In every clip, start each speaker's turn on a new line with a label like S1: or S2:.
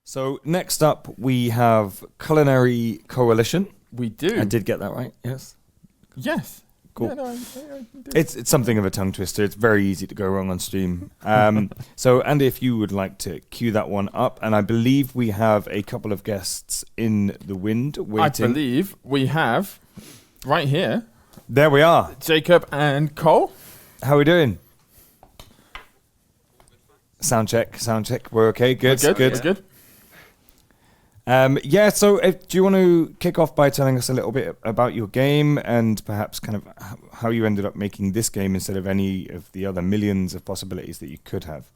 S1: So next up, we have Culinary Coalition.
S2: We do.
S1: I did get that right. Yes.
S2: Yes.
S1: Cool.
S2: Yeah, no, I did.
S1: It's something of a tongue twister. It's very easy to go wrong on stream. So Andy, if you would like to cue that one up, and I believe we have a couple of guests in the wind waiting.
S2: I believe we have right here.
S1: There we are.
S2: Jacob and Cole.
S1: How are we doing? Sound check. We're okay. Good.
S2: We're good.
S1: So do you want to kick off by telling us a little bit about your game and perhaps kind of how you ended up making this game instead of any of the other millions of possibilities that you could have?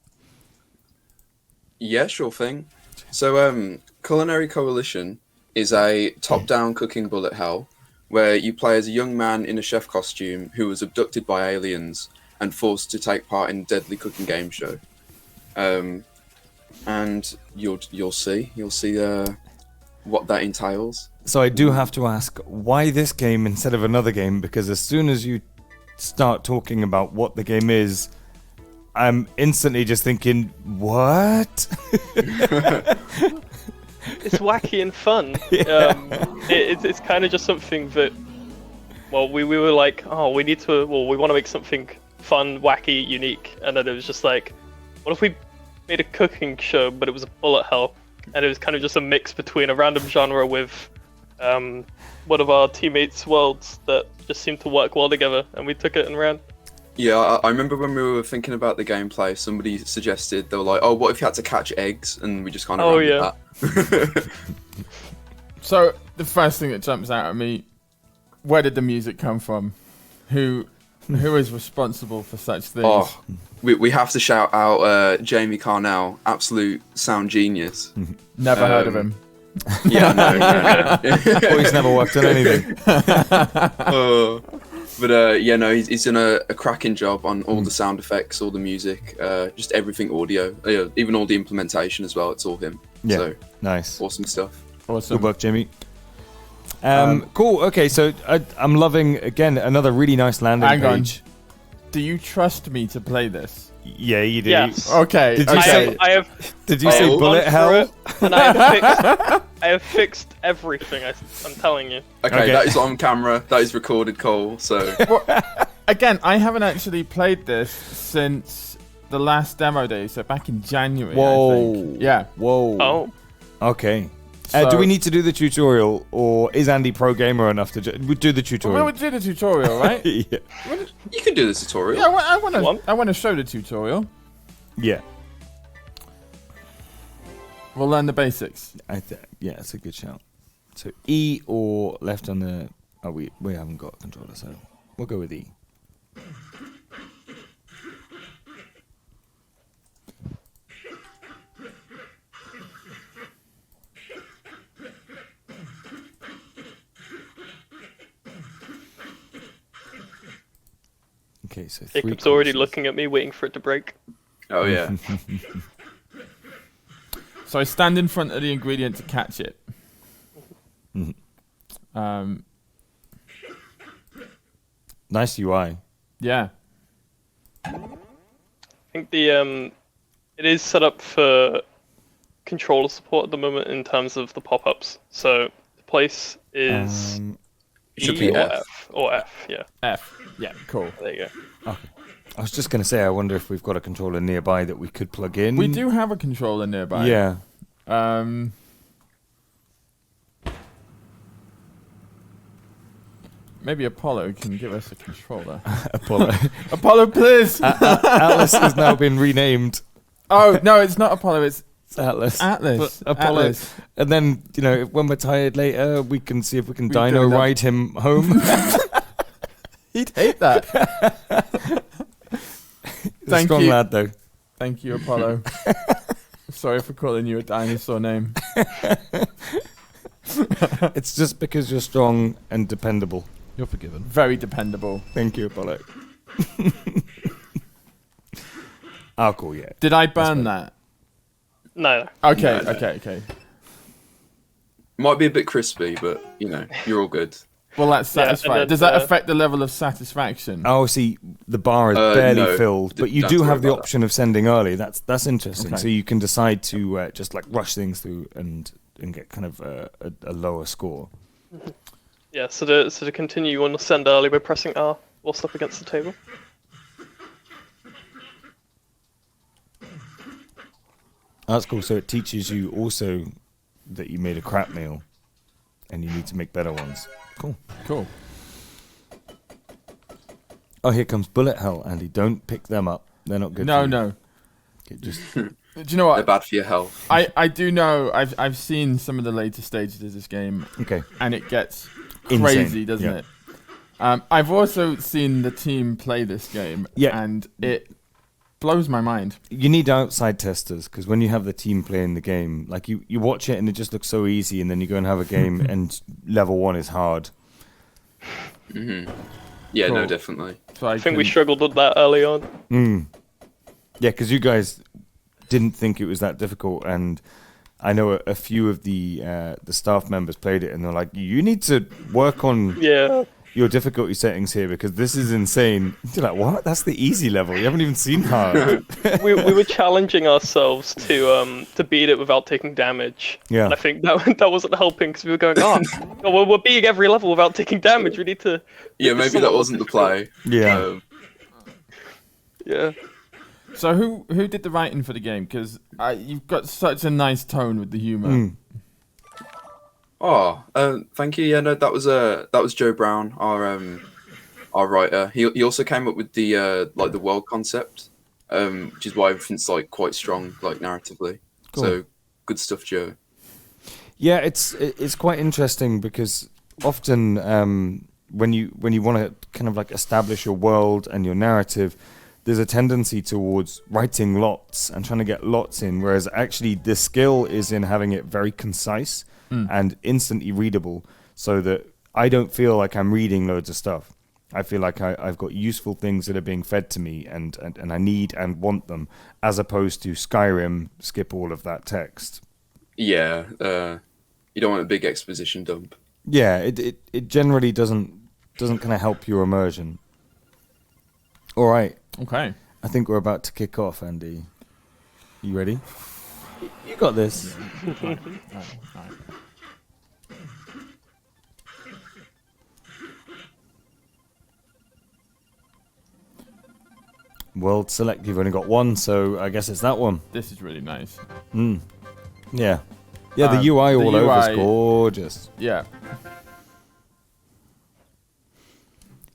S3: Yeah, sure thing. So Culinary Coalition is a top-down cooking bullet hell where you play as a young man in a chef costume who was abducted by aliens and forced to take part in a deadly cooking game show. And you'll see what that entails.
S1: So I do have to ask, why this game instead of another game? Because as soon as you start talking about what the game is, I'm instantly just thinking, what?
S4: It's wacky and fun.
S1: Yeah.
S4: It's kind of just something that, well, we were like, we want to make something fun, wacky, unique, and then it was just like, what if we made a cooking show, but it was a bullet hell, and it was kind of just a mix between a random genre with one of our teammates' worlds that just seemed to work well together, and we took it and ran.
S3: Yeah, I remember when we were thinking about the gameplay, somebody suggested, they were like, what if you had to catch eggs? And we just kind of ran with that.
S2: So the first thing that jumps out at me, where did the music come from? Who is responsible for such things?
S3: Oh, we have to shout out Jamie Carnell, absolute sound genius.
S2: Never heard of him.
S3: Yeah, no.
S1: Or he's never worked on anything.
S3: He's done a cracking job on all the sound effects, all the music, just everything audio, even all the implementation as well. It's all him.
S1: Yeah,
S3: so,
S1: nice.
S3: Awesome stuff.
S2: Awesome.
S1: Good work, Jimmy. Cool. Okay, so I'm loving, again, another really nice landing page.
S2: Do you trust me to play this?
S1: Yeah, you do.
S4: Yes.
S2: Okay.
S1: Did you
S4: Did you
S1: say bullet hell?
S4: And I have fixed everything. I'm telling you.
S3: Okay, that is on camera. That is recorded, Cole. So
S2: again, I haven't actually played this since the last demo day, so back in January.
S1: Whoa.
S2: I think. Yeah.
S1: Whoa.
S4: Oh.
S1: Okay.
S2: So,
S1: do we need to do the tutorial, or is Andy pro gamer enough to do the tutorial?
S2: We'll do the tutorial, right?
S1: Yeah.
S3: you can do this tutorial.
S2: Yeah, I want to show the tutorial.
S1: Yeah.
S2: We'll learn the basics.
S1: Yeah, it's a good shout. So E or left on the... Oh, we haven't got a controller, so we'll go with E. Okay, so
S4: Jacob's already looking at me, waiting for it to break.
S3: Oh, yeah.
S2: So I stand in front of the ingredient to catch it.
S1: Nice UI.
S2: Yeah.
S4: I think it is set up for controller support at the moment in terms of the pop-ups. So the place is
S3: should
S4: E
S3: be
S4: or
S3: F.
S4: F. Or F, yeah.
S2: F. Yeah, cool.
S4: There you go.
S1: Okay. I was just going to say, I wonder if we've got a controller nearby that we could plug in.
S2: We do have a controller nearby.
S1: Yeah.
S2: Maybe Apollo can give us a controller.
S1: Apollo.
S2: Apollo, please!
S1: Atlas has now been renamed.
S2: Oh, no, it's not Apollo, it's
S1: Atlas.
S2: Atlas.
S1: But Apollo.
S2: Atlas.
S1: And then, when we're tired later, we can see if we can dino ride him home.
S2: He'd hate that.
S1: He's a strong lad, though.
S2: Thank you, Apollo. Sorry for calling you a dinosaur name.
S1: It's just because you're strong and dependable.
S5: You're forgiven.
S2: Very dependable.
S1: Thank you, Apollo. Oh, cool, yeah.
S2: Did I burn that?
S4: No.
S2: Okay,
S3: No.
S2: okay.
S3: Might be a bit crispy, but, you're all good.
S2: Well, that's
S4: Yeah, and
S2: satisfying.
S4: then,
S2: Does that affect the level of satisfaction?
S1: Oh, see, the bar is barely
S3: no,
S1: filled, but you
S3: don't
S1: do
S3: worry
S1: have the
S3: about
S1: option of sending early. That's interesting.
S2: Okay.
S1: So you can decide to just like rush things through and get kind of a lower score.
S4: Yeah, so to continue, you want to send early by pressing R whilst up against the table.
S1: That's cool. So it teaches you also that you made a crap meal, and you need to make better ones. Cool.
S2: Cool.
S1: Oh, here comes bullet hell, Andy. Don't pick them up. They're not good.
S2: No,
S1: for you.
S2: no.
S1: Okay, just
S2: Do you know
S3: They're
S2: what?
S3: bad for your health.
S2: I do know. I've seen some of the later stages of this game,
S1: okay.
S2: and it gets
S1: Insane.
S2: crazy, doesn't
S1: Yeah.
S2: it? I've also seen the team play this game,
S1: Yeah.
S2: and it blows my mind.
S1: You need outside testers because when you have the team playing the game, like you watch it and it just looks so easy, and then you go and have a game and level 1 is hard.
S3: Yeah, no,
S2: Cool.
S3: definitely.
S2: So
S4: I think we struggled with that early on.
S1: Yeah, because you guys didn't think it was that difficult, and I know a few of the staff members played it, and they're like, "You need to work on
S4: Yeah.
S1: your difficulty settings here because this is insane." You're like, "What? That's the easy level. You haven't even seen hard."
S4: we were challenging ourselves to beat it without taking damage.
S1: Yeah.
S4: And I think that wasn't helping because we were going, oh, we're beating every level without taking damage. We need to.
S3: Yeah, maybe that wasn't the play.
S1: Yeah.
S4: Yeah.
S2: So who did the writing for the game? Because you've got such a nice tone with the humor.
S3: Thank you. Yeah, no, that was Joe Brown, our writer. He also came up with the like the world concept, which is why everything's like quite strong, like narratively.
S1: Cool.
S3: So good stuff, Joe.
S1: Yeah, it's quite interesting because often when you want to kind of like establish your world and your narrative, there's a tendency towards writing lots and trying to get lots in, whereas actually the skill is in having it very concise and instantly readable, so that I don't feel like I'm reading loads of stuff. I feel like I've got useful things that are being fed to me, and I need and want them, as opposed to Skyrim, skip all of that text.
S3: Yeah, you don't want a big exposition dump.
S1: Yeah, it generally doesn't kind of help your immersion. All right,
S2: Okay.
S1: I think we're about to kick off, Andy. You ready? You got this.
S2: Right.
S1: World select. You've only got one, so I guess it's that one.
S2: This is really nice.
S1: Yeah. Yeah, the UI
S2: the
S1: all over is
S2: UI
S1: gorgeous.
S2: Yeah.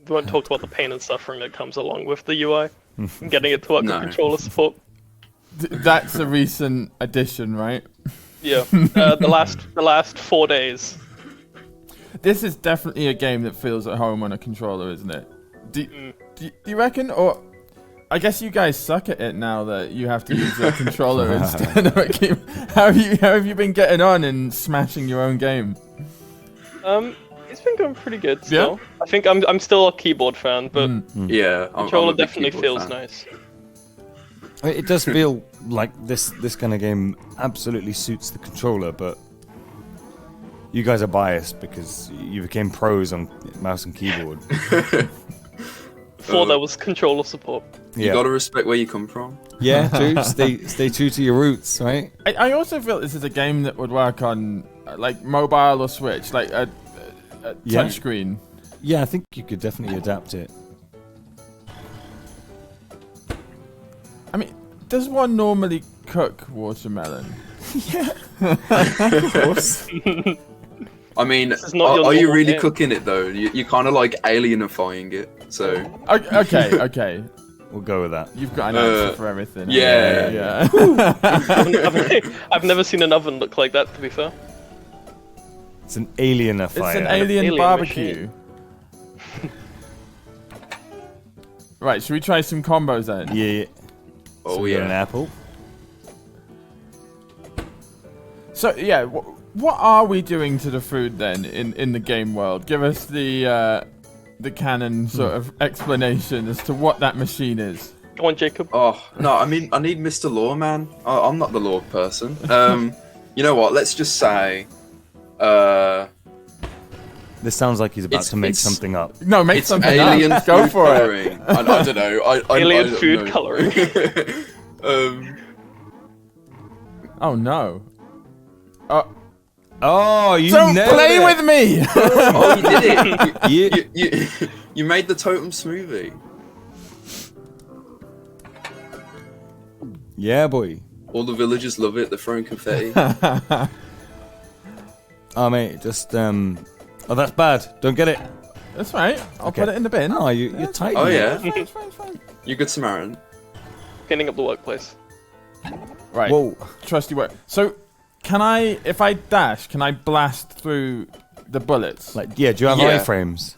S4: We won't talk about the pain and suffering that comes along with the UI. And getting it to work
S3: No.
S4: with controller support.
S2: That's a recent addition, right?
S4: Yeah. The last 4 days.
S2: This is definitely a game that feels at home on a controller, isn't it? Do you reckon? Or I guess you guys suck at it now that you have to use a controller instead of a game. How have you been getting on and smashing your own game?
S4: It's been going pretty good still. Yeah? I think I'm still a keyboard fan, but
S3: Yeah,
S4: controller
S3: I'm a big
S4: definitely
S3: keyboard
S4: feels
S3: fan.
S4: nice.
S1: It does feel like this kind of game absolutely suits the controller, but you guys are biased because you became pros on mouse and keyboard.
S4: Before there was controller support.
S3: You gotta respect where you come from.
S1: Yeah, true. Stay true to your roots, right?
S2: I also feel this is a game that would work on like mobile or Switch, like a
S1: Yeah.
S2: touchscreen.
S1: Yeah, I think you could definitely adapt it.
S2: I mean, does one normally cook watermelon?
S1: Of course.
S3: I mean,
S4: is not your
S3: are you
S4: normal
S3: really
S4: game.
S3: cooking it though? You're kind of like alienifying it. So
S2: Okay.
S1: We'll go with that.
S2: You've got an answer for everything.
S3: yeah.
S4: I've never seen an oven look like that, to be fair.
S1: It's an alienifier.
S2: It's an alien
S4: Alien
S2: barbecue. Right, should we try some combos then?
S1: Yeah.
S3: Oh
S1: So we got an
S3: yeah.
S1: apple.
S2: So yeah, what are we doing to the food then in the game world? Give us the canon sort of explanation as to what that machine is.
S4: Go on, Jacob.
S3: Oh no, I mean I need Mr. Lawman. I'm not the law person. You know what? Let's just say,
S1: This sounds like he's about to make something up.
S2: No, make
S3: It's
S2: something
S3: alien
S2: up. Go
S3: food
S2: for it.
S3: coloring. I don't know.
S4: Alien
S3: I don't
S4: food
S3: know.
S4: coloring.
S2: Oh no.
S1: Oh, you
S2: Don't
S1: nailed
S2: play
S1: it.
S2: with me!
S3: Oh, you did it.
S1: You-
S3: You made the totem smoothie.
S1: Yeah, boy.
S3: All the villagers love it. They're throwing confetti.
S1: Oh, mate, just Oh, that's bad. Don't get it.
S2: That's right. I'll
S1: Okay.
S2: put it in the bin.
S1: Oh, you're tight.
S3: Oh yeah,
S2: It's fine.
S3: you're good Samaritan.
S4: Cleaning up the workplace.
S2: Right.
S1: Whoa.
S2: Trusty work. So, can I, if I dash, can I blast through the bullets?
S1: Like, yeah, do you have
S3: Yeah.
S1: iframes?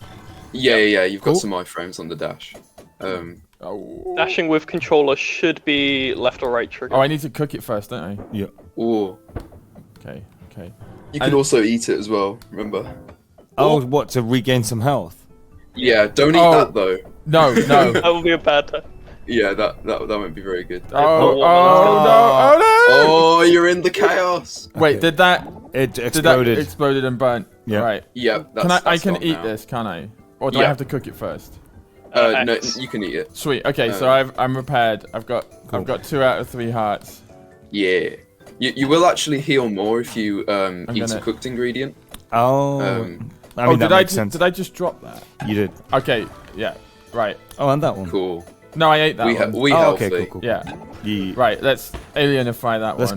S3: Yeah. You've got
S1: Cool.
S3: some iframes on the dash.
S2: Oh.
S4: Dashing with controller should be left or right trigger.
S2: Oh, I need to cook it first, don't I?
S1: Yeah.
S3: Or
S2: Okay.
S3: you can also eat it as well. Remember?
S1: Oh, what, to regain some health?
S3: Yeah. Don't eat
S2: Oh.
S3: that though.
S2: No.
S4: That would be a bad time.
S3: Yeah, that won't be very good.
S2: Oh no!
S3: Oh, you're in the chaos.
S2: Wait, did that
S1: It
S2: did
S1: exploded.
S2: that exploded and burnt?
S1: Yeah.
S2: Right.
S3: Yeah,
S2: Can I
S3: that's
S2: can
S3: gone
S2: eat
S3: now.
S2: this? Can I? Or do I
S3: Yeah.
S2: have to cook it first?
S3: No,
S4: X.
S3: you can eat it.
S2: Sweet. Okay, so I'm repaired. I've got 2 out of 3 hearts.
S3: Yeah. You will actually heal more if you eat
S2: gonna-
S3: a cooked ingredient.
S1: Oh. I mean, that makes sense.
S2: Did I just drop that?
S1: You did.
S2: Okay. Yeah. Right.
S1: Oh, and that one.
S3: Cool.
S2: No, I ate that one.
S3: We
S1: Oh,
S3: healthy.
S1: okay, cool.
S2: Yeah.
S1: Yeah.
S2: Right. Let's alienify that
S1: Let's
S2: one.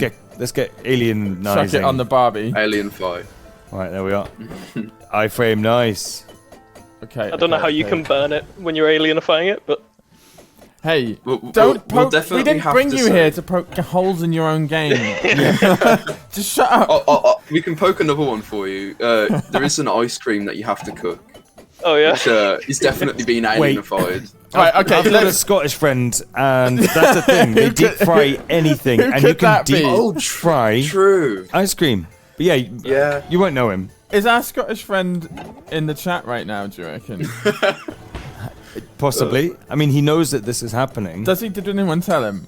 S1: get alienizing.
S2: Chuck it on the Barbie.
S3: Alien 5.
S1: Right, there we are. iframe, nice.
S2: Okay.
S4: I don't know how you can burn it when you're alienifying it, but
S2: Hey,
S3: We'll
S2: don't poke.
S3: definitely
S2: We didn't
S3: have
S2: bring
S3: to
S2: you
S3: say-
S2: here to poke holes in your own game. Just shut up.
S3: Oh, we can poke another one for you. There is an ice cream that you have to cook,
S4: oh yeah.
S3: which is definitely being alienified.
S2: Right. Okay.
S1: I've got a
S2: Let's.
S1: Scottish friend, and that's the thing. They deep fry anything,
S2: who
S1: and you
S2: could
S1: can
S2: that be?
S1: deep
S3: Oh,
S1: fry
S3: True.
S1: ice cream. But yeah,
S3: Yeah.
S1: you won't know him.
S2: Is our Scottish friend in the chat right now? Do you reckon?
S1: Possibly. I mean, he knows that this is happening.
S2: Did anyone tell him?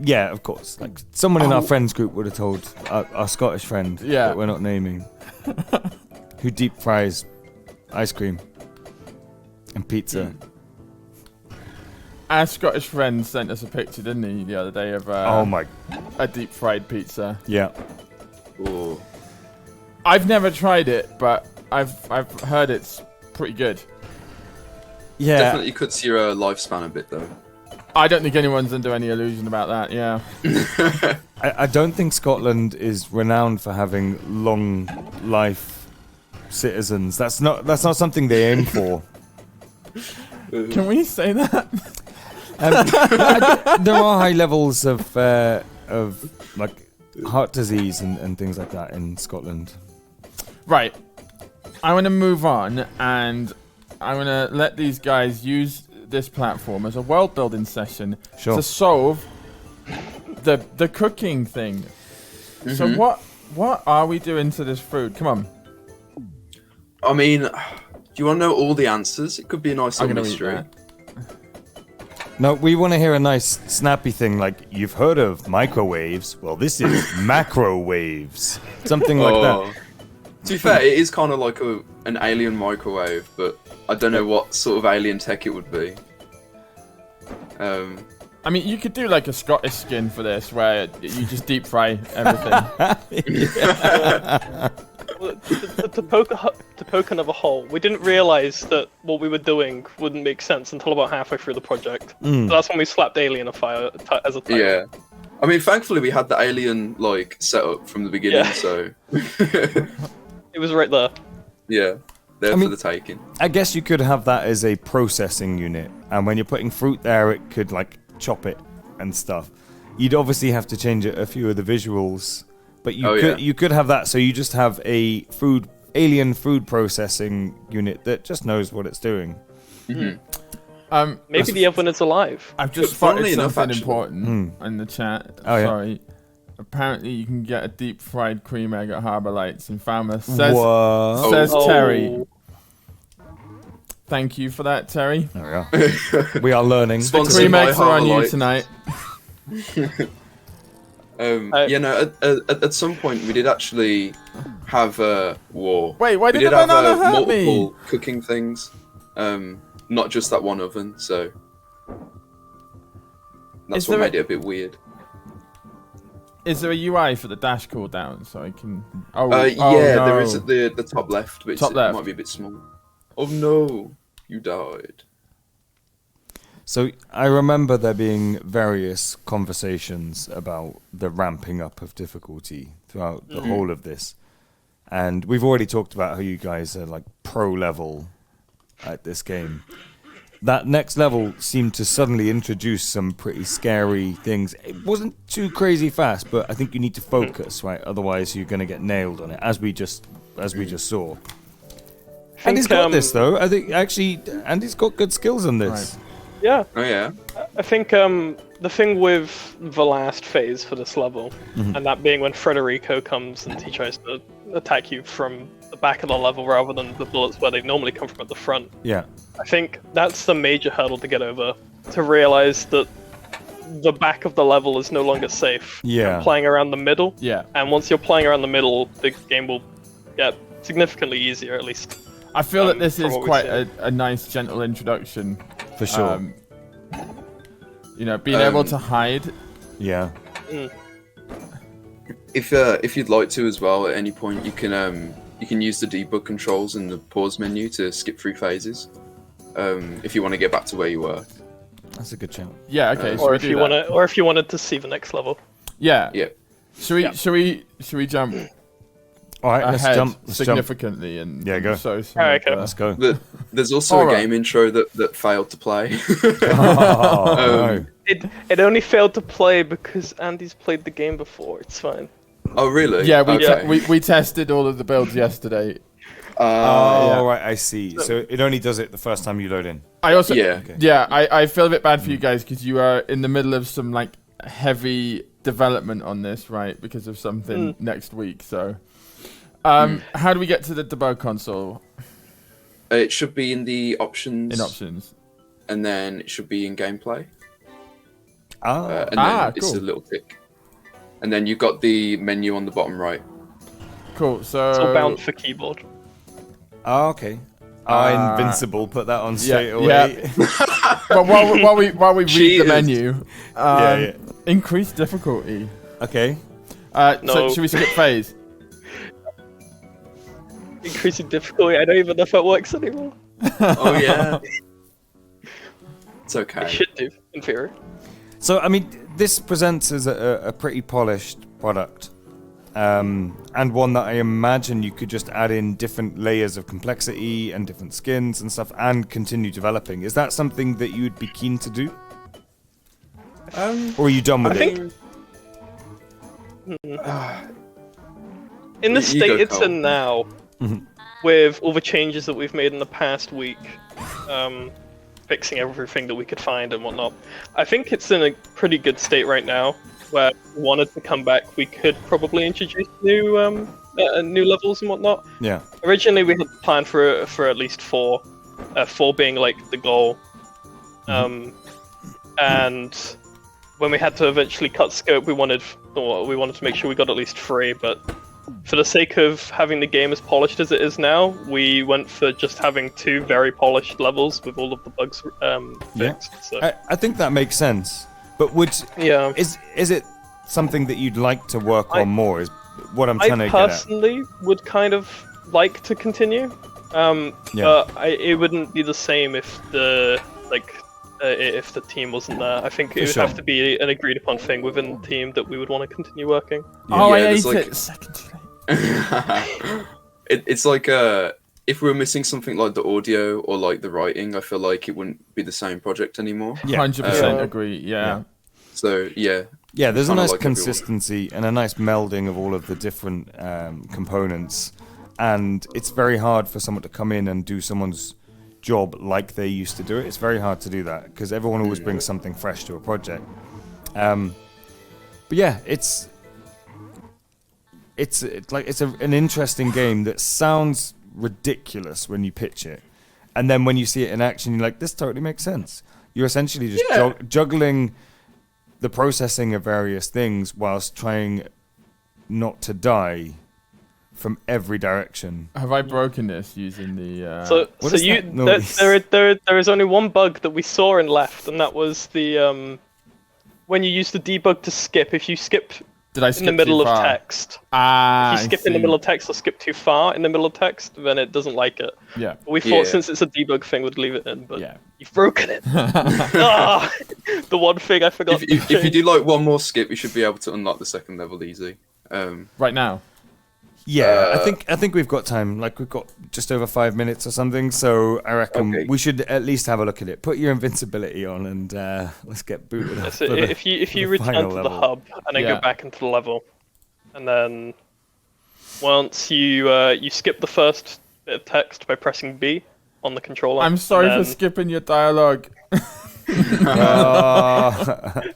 S1: Yeah, of course. Like someone in our friends group would have told our Scottish friend
S2: Yeah.
S1: that we're not naming, who deep fries ice cream and pizza.
S2: Our Scottish friend sent us a picture, didn't he, the other day of
S1: Oh my,
S2: a deep fried pizza.
S1: yeah.
S3: Ooh.
S2: I've never tried it, but I've heard it's pretty good.
S1: Yeah,
S3: Definitely cuts your lifespan a bit though.
S2: I don't think anyone's under any illusion about that. Yeah.
S1: I don't think Scotland is renowned for having long life citizens. That's not something they aim for.
S2: Can we say that?
S1: There are high levels of like heart disease and things like that in Scotland.
S2: Right. I want to move on, and I want to let these guys use this platform as a world building session
S1: Sure.
S2: to solve the cooking thing. So what are we doing to this food? Come on.
S3: I mean, do you want to know all the answers? It could be a nice
S2: I'm
S3: little
S2: gonna eat
S3: mystery.
S2: that.
S1: No, we want to hear a nice snappy thing like, you've heard of microwaves? Well, this is macrowaves. Something like that.
S3: To be fair, it is kind of like an alien microwave, but I don't know what sort of alien tech it would be.
S2: I mean, you could do like a Scottish skin for this, where you just deep fry everything.
S4: Well, to poke another hole, we didn't realise that what we were doing wouldn't make sense until about halfway through the project. So that's when we slapped Alienify as a title.
S3: Yeah. I mean, thankfully we had the alien like setup from the beginning,
S4: Yeah.
S3: so
S4: It was right there.
S3: yeah, there
S1: I
S3: for
S1: mean-
S3: the taking.
S1: I guess you could have that as a processing unit, and when you're putting fruit there, it could like chop it and stuff. You'd obviously have to change a few of the visuals, but you could have that. So you just have a alien food processing unit that just knows what it's doing.
S4: Maybe the oven is alive.
S2: I've just
S3: Funnily
S2: spotted
S3: enough,
S2: something
S3: actually.
S2: important in the chat.
S1: Oh, yeah.
S2: Sorry. Apparently, you can get a deep fried cream egg at Harbour Lights in Falmouth. Says
S1: What?
S2: says
S4: Oh.
S2: Terry. Thank you for that, Terry.
S1: There we are. We are learning.
S3: Sponsored
S2: Cream
S3: by
S2: eggs are on
S3: Harbour
S2: you
S3: Lights.
S2: tonight.
S3: At some point we did actually have a war.
S2: Wait, why
S3: We
S2: did
S3: did
S2: the
S3: have
S2: banana hurt
S3: multiple
S2: me?
S3: cooking things, not just that one oven. So that's
S2: Is
S3: what
S2: there
S3: made it a bit weird.
S2: Is there a UI for the dash cooldown so I can?
S3: There is at the top left, but
S2: Top left.
S3: it might be a bit small. Oh no, you died.
S1: So I remember there being various conversations about the ramping up of difficulty throughout the whole of this. And we've already talked about how you guys are like pro level at this game. That next level seemed to suddenly introduce some pretty scary things. It wasn't too crazy fast, but I think you need to focus, right? Otherwise you're going to get nailed on it, as we just saw. Andy's got this though. I think actually Andy's got good skills on this.
S2: Right.
S4: Yeah.
S3: Oh yeah.
S4: I think the thing with the last phase for this level, and that being when Federico comes and he tries to attack you from the back of the level rather than the bullets where they normally come from at the front.
S1: Yeah.
S4: I think that's the major hurdle to get over, to realize that the back of the level is no longer safe.
S1: Yeah.
S4: You're playing around the middle,
S2: Yeah.
S4: and once you're playing around the middle, the game will get significantly easier, at least.
S2: I feel that this
S4: from
S2: is
S4: what we've
S2: quite
S4: seen.
S2: a nice, gentle introduction.
S1: For sure.
S2: Being able to hide.
S1: Yeah.
S3: If you'd like to as well, at any point you can use the debug controls in the pause menu to skip through phases. If you want to get back to where you were.
S1: That's a good shout.
S2: Yeah. Okay.
S4: Or if you wanted to see the next level.
S2: Yeah.
S3: Yeah.
S2: Should we jump
S1: All right, let's
S2: ahead
S1: jump. Let's jump.
S2: significally and
S1: Yeah, go.
S2: So
S4: Alright, okay.
S1: Let's go.
S3: There's also
S2: Alright.
S3: a game intro that failed to play.
S1: Oh, no.
S4: It only failed to play because Andy's played the game before. It's fine.
S3: Oh really?
S2: Yeah,
S3: Okay.
S2: we tested all of the builds yesterday.
S1: Oh, right, I see. So it only does it the first time you load in.
S2: I also
S3: Yeah.
S1: Okay.
S2: I feel a bit bad for you guys because you are in the middle of some like heavy development on this, right? Because of something next week. So, how do we get to the debug console?
S3: It should be in the options.
S2: In options.
S3: And then it should be in gameplay.
S1: Ah,
S3: And then it's
S2: cool.
S3: a little tick. And then you've got the menu on the bottom right.
S2: Cool. So
S4: It's all bound for keyboard.
S1: okay. Invincible. Put that on straight away.
S2: Yeah. Well, while we read the
S3: Cheaters.
S2: menu,
S1: Yeah.
S2: increase difficulty.
S1: Okay.
S2: So
S4: No.
S2: should we skip phase?
S4: Increasing difficulty. I don't even know if it works anymore.
S3: Oh yeah. It's
S4: It
S3: okay.
S4: should do, in theory.
S1: So, I mean, this presents as a pretty polished product. And one that I imagine you could just add in different layers of complexity and different skins and stuff and continue developing. Is that something that you would be keen to do? Or are you done with
S4: I
S1: it?
S4: think in the
S3: You
S4: state
S3: go,
S4: it's
S3: Cole.
S4: in now, with all the changes that we've made in the past week, fixing everything that we could find and whatnot, I think it's in a pretty good state right now. Where if we wanted to come back, we could probably introduce new levels and whatnot.
S1: Yeah.
S4: Originally, we had planned for at least four being like the goal. And when we had to eventually cut scope, we wanted to make sure we got at least 3. But for the sake of having the game as polished as it is now, we went for just having 2 very polished levels with all of the bugs fixed. So.
S1: I think that makes sense. But is it something that you'd like to work on more? Is what I'm trying to
S4: I
S1: get at.
S4: personally would kind of like to continue. But it wouldn't be the same if the team wasn't there. I think it would have to be an agreed upon thing within the team that we would want to continue working.
S2: Oh, I
S3: there's
S2: ate
S3: like-
S2: it. Second too late.
S3: It's like if we were missing something like the audio or like the writing, I feel like it wouldn't be the same project anymore.
S2: 100% agree. Yeah.
S3: So yeah.
S1: Yeah, there's a
S3: Kinda
S1: nice
S3: like everyone.
S1: consistency and a nice melding of all of the different components. And it's very hard for someone to come in and do someone's job like they used to do it. It's very hard to do that because everyone always brings something fresh to a project. But yeah, it's an interesting game that sounds ridiculous when you pitch it, and then when you see it in action, you're like, this totally makes sense. You're essentially just juggling the processing of various things whilst trying not to die from every direction.
S2: Have I broken this using the?
S4: So
S1: What is
S4: you
S1: that noise?
S4: there is only one bug that we saw and left, and that was the when you use the debug to skip. If you skip
S2: Did I
S4: in
S2: skip
S4: the middle
S2: too
S4: of
S2: far?
S4: text,
S2: Ah,
S4: if you skip in the middle of text or skip too far in the middle of text, then it doesn't like it.
S2: Yeah.
S4: But we thought
S3: Yeah.
S4: since it's a debug thing, we'd leave it in, but
S2: Yeah.
S4: you've broken it. Ah, the one thing I forgot.
S3: If you do like one more skip, you should be able to unlock the second level easy.
S2: Right now.
S1: Yeah, I think we've got time. Like we've got just over 5 minutes or something. So I reckon
S3: Okay.
S1: we should at least have a look at it. Put your invincibility on and let's get booted up.
S4: So
S1: for the-
S4: if you
S1: the
S4: return
S1: final
S4: to the
S1: level.
S4: hub and then
S2: Yeah.
S4: go back into the level, and then once you skip the first bit of text by pressing B on the controller.
S2: I'm sorry
S4: and
S2: for
S4: then
S2: skipping your dialogue.
S1: Oh.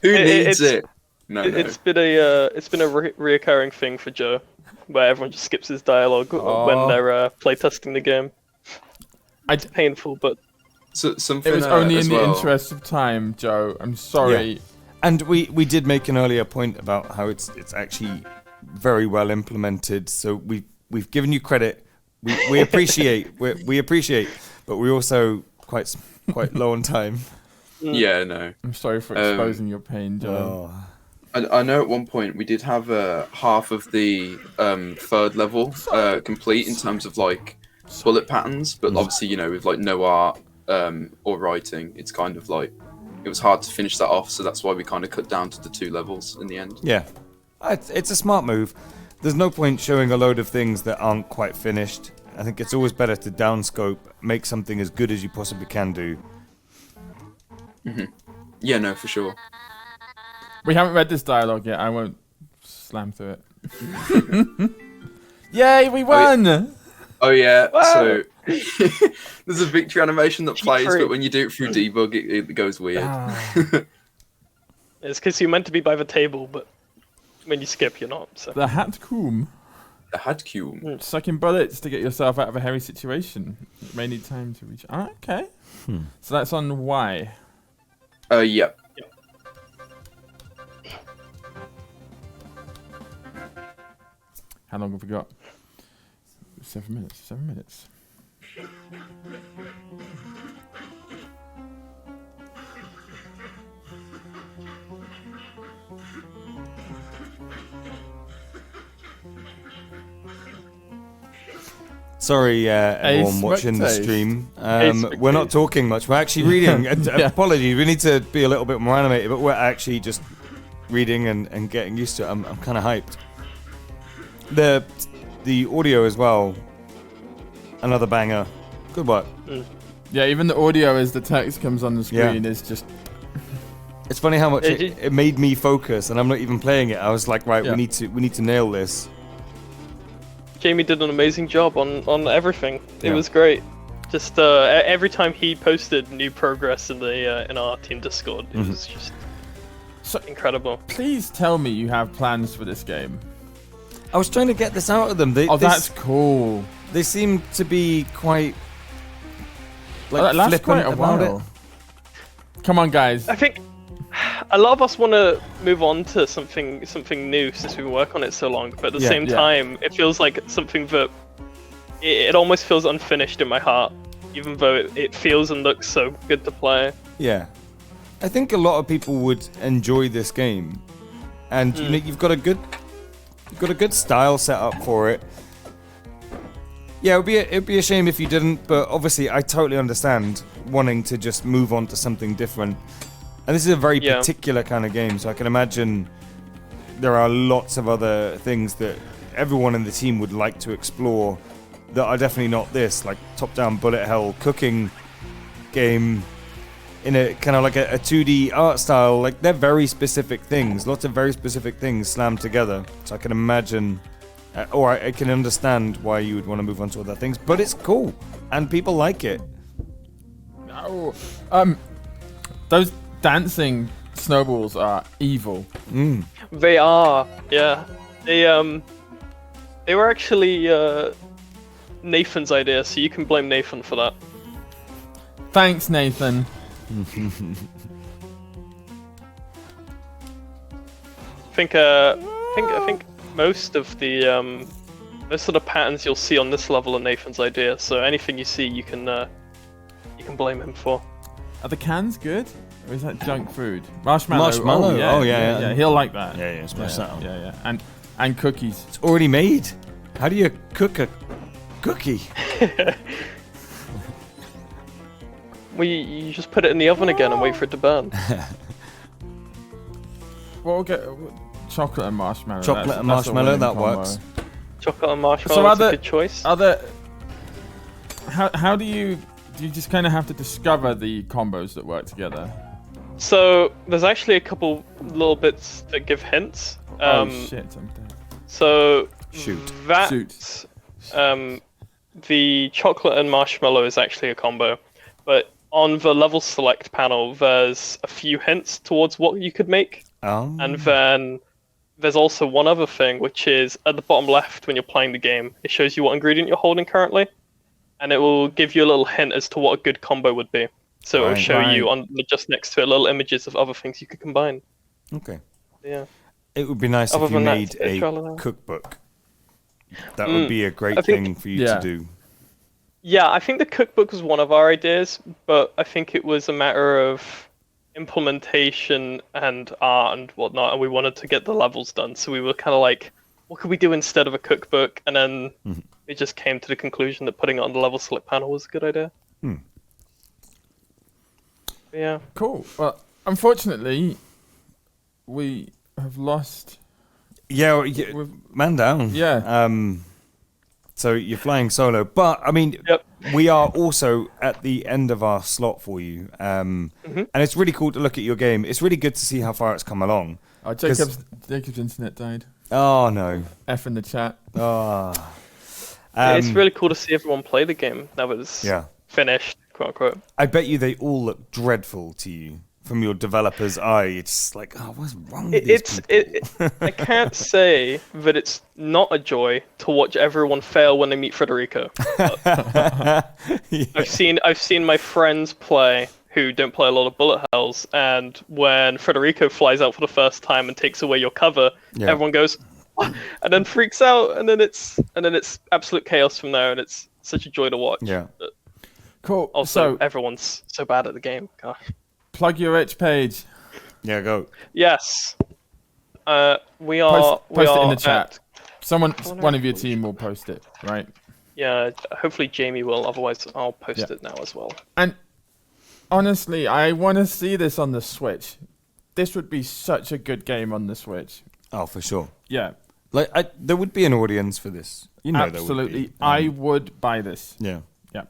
S3: Who
S4: It-
S3: needs
S4: it's-
S3: it? No, no.
S4: It's been a reoccurring thing for Joe, where everyone just skips his dialogue when they're playtesting the game. It's painful, but
S3: So, something
S2: It was only
S3: as
S2: in the
S3: well.
S2: interest of time, Joe. I'm sorry.
S1: And we did make an earlier point about how it's actually very well implemented. So we've given you credit. We appreciate we appreciate, but we're also quite low on time.
S3: Yeah, no.
S2: I'm sorry for exposing your pain, Joe.
S1: Oh.
S3: I know at one point we did have half of the third level complete in terms of like bullet patterns, but obviously, you know, with like no art or writing, it's kind of like it was hard to finish that off, so that's why we kind of cut down to the 2 levels in the end.
S1: Yeah, it's a smart move. There's no point showing a load of things that aren't quite finished. I think it's always better to downscope, make something as good as you possibly can do.
S3: Yeah, no, for sure.
S2: We haven't read this dialogue yet. I won't slam through it. Yay, we won!
S3: Oh yeah,
S4: Wow.
S3: so there's a victory animation that plays,
S4: Victory.
S3: but when you do it through debug, it goes weird.
S4: it's because you're meant to be by the table, but when you skip, you're not. So.
S2: The hat coom.
S3: The had cube.
S2: Sucking bullets to get yourself out of a hairy situation. You may need time to reach. Ah, okay. So that's on Y.
S3: Yeah.
S2: How long have we got? 7 minutes. 7 minutes.
S1: Sorry, everyone
S2: Ace
S1: watching the
S2: Spectates.
S1: stream.
S4: Ace
S1: We're not
S4: Spectates.
S1: talking much. We're actually reading.
S2: Yeah.
S1: Apologies. We need to be a little bit more animated, but we're actually just reading and getting used to it. I'm kind of hyped. The audio as well. Another banger. Good work.
S2: Yeah, even the audio as the text comes on the
S1: Yeah.
S2: screen is just.
S1: It's funny how much
S4: Did
S1: it made me focus, and I'm not even playing it. I was like, right,
S2: Yeah.
S1: we need to nail this.
S4: Jamie did an amazing job on everything. It
S1: Yeah.
S4: was great. Just every time he posted new progress in the in our team Discord, it was just
S2: So-
S4: incredible.
S2: Please tell me you have plans for this game.
S1: I was trying to get this out of them.
S2: Oh, that's cool.
S1: They seem to be quite
S2: That lasts
S1: flippant
S2: quite a
S1: about
S2: while.
S1: it.
S2: Come on, guys.
S4: I think a lot of us want to move on to something new since we've been working on it so long. But at the
S1: Yeah.
S4: same
S2: Yeah.
S4: time, it feels like something that it almost feels unfinished in my heart, even though it feels and looks so good to play.
S1: Yeah, I think a lot of people would enjoy this game, and you know, you've got a good style set up for it. Yeah, it'd be a shame if you didn't, but obviously I totally understand wanting to just move on to something different. And this is a very
S4: Yeah.
S1: particular kind of game, so I can imagine there are lots of other things that everyone in the team would like to explore that are definitely not this, like top-down bullet hell cooking game in a kind of like a 2D art style. Like they're very specific things, lots of very specific things slammed together. So I can imagine, or I can understand why you would want to move on to other things. But it's cool, and people like it.
S2: Oh, those dancing snowballs are evil.
S4: They are, yeah. They were actually Nathan's idea, so you can blame Nathan for that.
S2: Thanks, Nathan.
S4: I think most of the patterns you'll see on this level are Nathan's idea. So anything you see, you can blame him for.
S2: Are the cans good? Or is that junk food? Marshmallow.
S1: Marshmallow.
S2: Oh, yeah. He'll like that.
S1: Yeah, smash that on.
S2: Yeah. And cookies.
S1: It's already made. How do you cook a cookie?
S4: Well, you just put it in the oven again and wait for it to burn.
S2: Well, we'll get chocolate and marshmallow.
S1: Chocolate and marshmallow, that works.
S4: Chocolate and marshmallow is a good choice.
S2: How do you just kind of have to discover the combos that work together?
S4: So there's actually a couple little bits that give hints.
S2: Oh shit, I'm dead.
S4: So
S1: Shoot.
S4: The chocolate and marshmallow is actually a combo, but on the level select panel, there's a few hints towards what you could make.
S1: Oh.
S4: And then there's also one other thing, which is at the bottom left when you're playing the game, it shows you what ingredient you're holding currently, and it will give you a little hint as to what a good combo would be. So it will show you on just next to it little images of other things you could combine.
S1: Okay.
S4: Yeah.
S1: It would be nice if you made a cookbook. That would be a great thing for you to do.
S4: Yeah, I think the cookbook was one of our ideas, but I think it was a matter of implementation and art and whatnot, and we wanted to get the levels done. So we were kind of like, what could we do instead of a cookbook? And then it just came to the conclusion that putting it on the level select panel was a good idea. Yeah.
S2: Cool. Well, unfortunately, we have lost.
S1: Yeah, man down.
S2: Yeah.
S1: So you're flying solo, but I mean, we are also at the end of our slot for you, and it's really cool to look at your game. It's really good to see how far it's come along.
S2: Oh, Jacob's internet died.
S1: Oh no!
S2: F in the chat.
S1: Oh.
S4: It's really cool to see everyone play the game now that it's finished, quote unquote.
S1: I bet you they all look dreadful to you from your developer's eye. It's like, oh, what's wrong with these people?
S4: I can't say that it's not a joy to watch everyone fail when they meet Federico. I've seen my friends play who don't play a lot of bullet hells, and when Federico flies out for the first time and takes away your cover, everyone goes and then freaks out, and then it's absolute chaos from there, and it's such a joy to watch.
S1: Yeah.
S4: But
S2: cool.
S4: also, everyone's so bad at the game. Gosh.
S2: Plug your itch page.
S1: Yeah, go.
S4: Yes. We are.
S2: Post it in the chat. One of your team will post it, right?
S4: Yeah. Hopefully Jamie will. Otherwise, I'll post it now as well.
S2: And honestly, I want to see this on the Switch. This would be such a good game on the Switch.
S1: Oh, for sure.
S2: Yeah.
S1: Like, there would be an audience for this. You know,
S2: absolutely.
S1: There would be.
S2: I would buy this.
S1: Yeah.
S2: Yeah.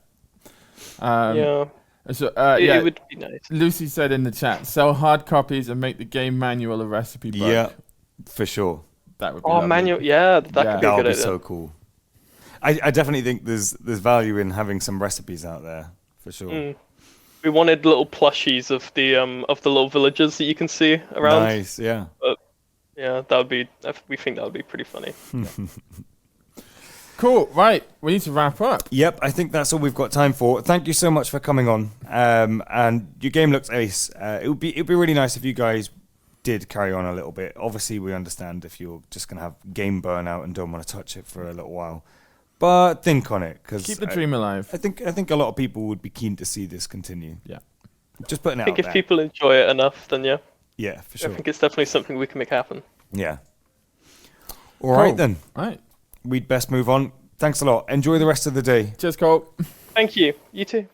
S2: So,
S4: it would be nice.
S2: Lucy said in the chat, sell hard copies and make the game manual a recipe book.
S1: Yeah, for sure.
S2: That would be lovely.
S4: Manual. Yeah, that could be a good idea.
S1: That would be so cool. I definitely think there's value in having some recipes out there, for sure.
S4: We wanted little plushies of the little villages that you can see around.
S1: Nice, yeah.
S4: But yeah, we think that would be pretty funny.
S2: Cool, right. We need to wrap up.
S1: Yep, I think that's all we've got time for. Thank you so much for coming on. And your game looks ace. It'd be really nice if you guys did carry on a little bit. Obviously, we understand if you're just going to have game burnout and don't want to touch it for a little while. But think on it, because
S2: keep the dream alive.
S1: I think a lot of people would be keen to see this continue.
S2: Yeah.
S1: Just putting it out
S4: I think if
S1: there.
S4: people enjoy it enough, then yeah.
S1: Yeah, for sure.
S4: I think it's definitely something we can make happen.
S1: Yeah. All right then.
S2: All right.
S1: We'd best move on. Thanks a lot. Enjoy the rest of the day.
S2: Cheers, Cole.
S4: Thank you. You too.